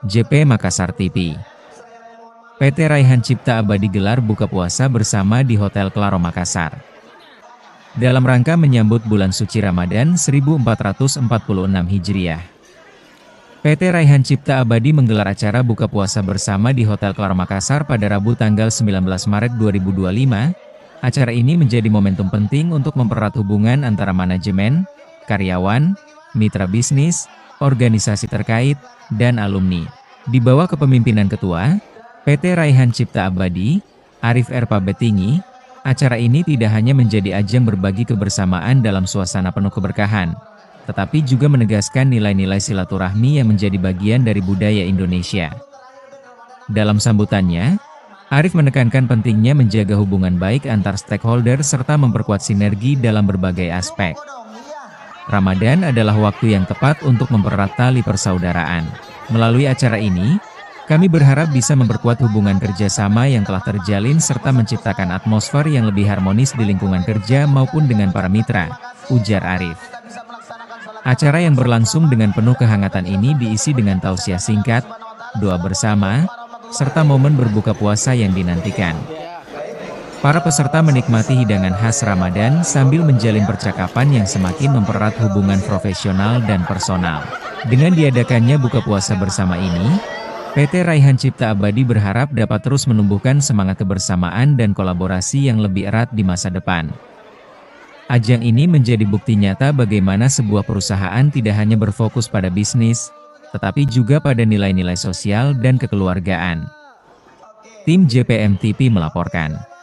JP Makassar TV. PT Raihan Cipta Abadi gelar buka puasa bersama di Hotel Claro Makassar. Dalam rangka menyambut bulan suci Ramadan 1446 Hijriah. PT Raihan Cipta Abadi menggelar acara buka puasa bersama di Hotel Claro Makassar pada Rabu tanggal 19 Maret 2025. Acara ini menjadi momentum penting untuk mempererat hubungan antara manajemen, karyawan, mitra bisnis, organisasi terkait, dan alumni. Di bawah kepemimpinan Ketua PT Raihan Cipta Abadi, Arif Erpa Betingi, acara ini tidak hanya menjadi ajang berbagi kebersamaan dalam suasana penuh keberkahan, tetapi juga menegaskan nilai-nilai silaturahmi yang menjadi bagian dari budaya Indonesia. Dalam sambutannya, Arif menekankan pentingnya menjaga hubungan baik antar stakeholder serta memperkuat sinergi dalam berbagai aspek. Ramadan adalah waktu yang tepat untuk mempererat tali persaudaraan. Melalui acara ini, kami berharap bisa memperkuat hubungan kerjasama yang telah terjalin serta menciptakan atmosfer yang lebih harmonis di lingkungan kerja maupun dengan para mitra, ujar Arif. Acara yang berlangsung dengan penuh kehangatan ini diisi dengan tausiah singkat, doa bersama, serta momen berbuka puasa yang dinantikan. Para peserta menikmati hidangan khas Ramadan sambil menjalin percakapan yang semakin mempererat hubungan profesional dan personal. Dengan diadakannya buka puasa bersama ini, PT Raihan Cipta Abadi berharap dapat terus menumbuhkan semangat kebersamaan dan kolaborasi yang lebih erat di masa depan. Ajang ini menjadi bukti nyata bagaimana sebuah perusahaan tidak hanya berfokus pada bisnis, tetapi juga pada nilai-nilai sosial dan kekeluargaan. Tim JPM TV melaporkan.